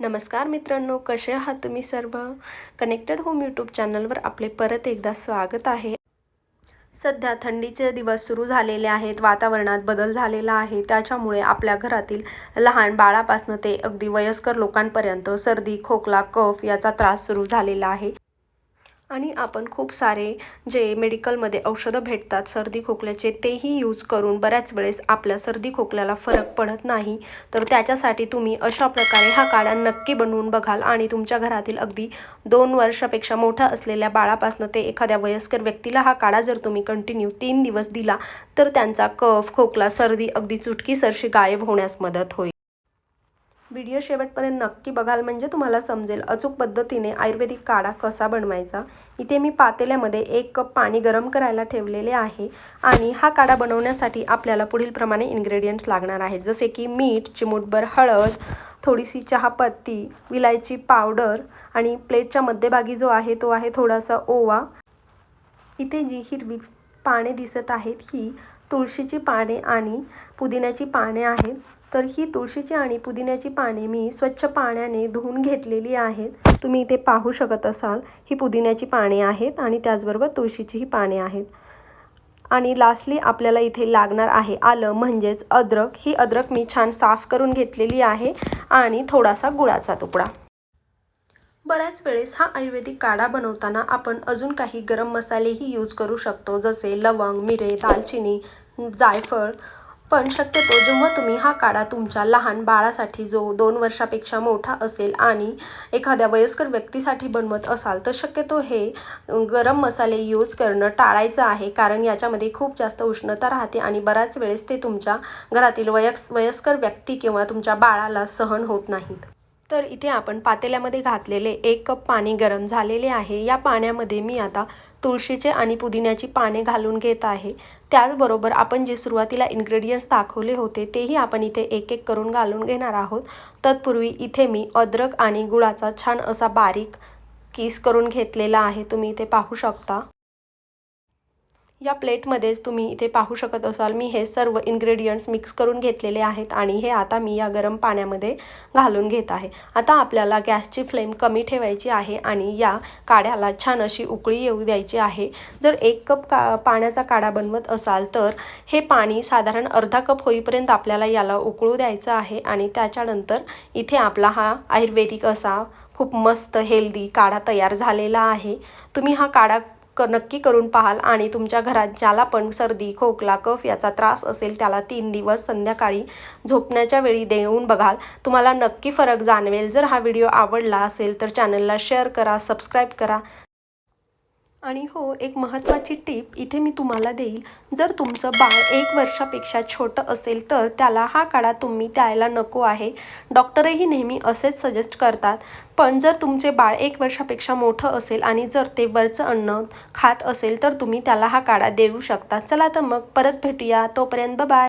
नमस्कार मित्रांनो, कसे आहात तुम्ही सर्व? कनेक्टेड होम यूट्यूब चॅनलवर आपले परत एकदा स्वागत आहे. सध्या थंडीचे दिवस सुरू झालेले आहेत. वातावरणात बदल झालेला आहे. त्याच्यामुळे आपल्या घरातील लहान बाळापासून ते अगदी वयस्कर लोकांपर्यंत सर्दी, खोकला, कफ याचा त्रास सुरू झालेला आहे. आणि आपण खूप सारे जे मेडिकलमध्ये औषधं भेटतात सर्दी खोकल्याचे तेही यूज करून बऱ्याच वेळेस आपल्या सर्दी खोकल्याला फरक पडत नाही. तर त्याच्यासाठी तुम्ही अशा प्रकारे हा काढा नक्की बनवून बघाल आणि तुमच्या घरातील अगदी 2 वर्षापेक्षा मोठा असलेल्या बाळापासून ते एखाद्या वयस्कर व्यक्तीला हा काढा जर तुम्ही कंटिन्यू 3 दिवस दिला तर त्यांचा कफ, खोकला, सर्दी अगदी चुटकीसरशी गायब होण्यास मदत होईल. व्हिडिओ शेवटपर्यंत नक्की बघाल म्हणजे तुम्हाला समजेल अचूक पद्धतीने आयुर्वेदिक काढा कसा बनवायचा. इथे मी पातेल्यामध्ये 1 कप पाणी गरम करायला ठेवलेले आहे आणि हा काढा बनवण्यासाठी आपल्याला पुढील प्रमाणे इन्ग्रेडियंट्स लागणार आहेत, जसे की मीठ, चिमूटभर हळद, थोडीशी चहापत्ती, विलायची पावडर आणि प्लेटच्या मध्यभागी जो आहे तो आहे थोडासा ओवा. इथे जी हिरवी पाने दिसत आहेत ही तुळशीची पाने आणि पुदिन्याची पाने आहेत. तर ही तुळशीची आणि पुदिन्याची पाने मी स्वच्छ पाण्याने धुवून घेतलेली आहेत. तुम्ही इथे पाहू शकत असाल ही पुदिन्याची पाने आहेत आणि त्याचबरोबर तुळशीचीही पाने आहेत. आणि लास्टली आपल्याला इथे लागणार आहे आलं म्हणजेच अद्रक. ही अद्रक मी छान साफ करून घेतलेली आहे आणि थोडासा गुळाचा तुकडा. बऱ्याच वेळेस हा आयुर्वेदिक काढा बनवताना आपण अजून काही गरम मसालेही यूज करू शकतो, जसे लवंग, मिरे, दालचिनी, जायफळ. पण शक्यतो जेव्हा तुम्ही हा काढा तुमच्या लहान बाळासाठी जो 2 वर्षापेक्षा मोठा असेल आणि एखाद्या वयस्कर व्यक्तीसाठी बनवत असाल तर शक्यतो हे गरम मसाले यूज करणं टाळायचं आहे, कारण याच्यामध्ये खूप जास्त उष्णता राहते आणि बऱ्याच वेळेस ते तुमच्या घरातील वयस्कर व्यक्ती किंवा तुमच्या बाळाला सहन होत नाहीत. तर इथे आपण पातेल्यामध्ये घातलेले 1 कप पाणी गरम झालेले आहे. या पाण्यामध्ये मी आता तुळशीचे आणि पुदिन्याची पाने घालून घेत आहे. त्याचबरोबर आपण जे सुरुवातीला इन्ग्रेडियंट्स दाखवले होते तेही आपण इथे एक एक करून घालून घेणार आहोत. तत्पूर्वी इथे मी अद्रक आणि गुळाचा छान असा बारीक किस करून घेतलेला आहे. तुम्ही इथे पाहू शकता. या प्लेटमध्येच तुम्ही इथे पाहू शकत असाल मी हे सर्व इन्ग्रेडियंट्स मिक्स करून घेतलेले आहेत आणि हे आता मी या गरम पाण्यामध्ये घालून घेत आहे. आता आपल्याला गॅसची फ्लेम कमी ठेवायची आहे आणि या काढ्याला छान अशी उकळी येऊ द्यायची आहे. जर 1 कप पाण्याचा काढा बनवत असाल तर हे पाणी साधारण अर्धा कप होईपर्यंत आपल्याला याला उकळू द्यायचं आहे आणि त्याच्यानंतर इथे आपला हा आयुर्वेदिक असा खूप मस्त हेल्दी काढा तयार झालेला आहे. तुम्ही हा काढा नक्की करून पाहाल आणि तुमच्या घरात ज्याला पण सर्दी, खोकला, कफ याचा त्रास असेल त्याला 3 दिवस संध्याकाळी झोपण्याच्या वेळी देऊन बघाल. तुम्हाला नक्की फरक जाणवेल. जर हा व्हिडिओ आवडला असेल तर चॅनलला शेअर करा, सबस्क्राईब करा. आणि हो, एक महत्त्वाची टिप इथे मी तुम्हाला देईल. जर तुमचं बाळ 1 वर्षापेक्षा छोटं असेल तर त्याला हा काढा तुम्ही द्यायला नको आहे. डॉक्टरही नेहमी असेच सजेस्ट करतात. पण जर तुमचे बाळ 1 वर्षापेक्षा मोठं असेल आणि जर ते वरचं अन्न खात असेल तर तुम्ही त्याला हा काढा देऊ शकता. चला तर मग परत भेटूया. तोपर्यंत बाय.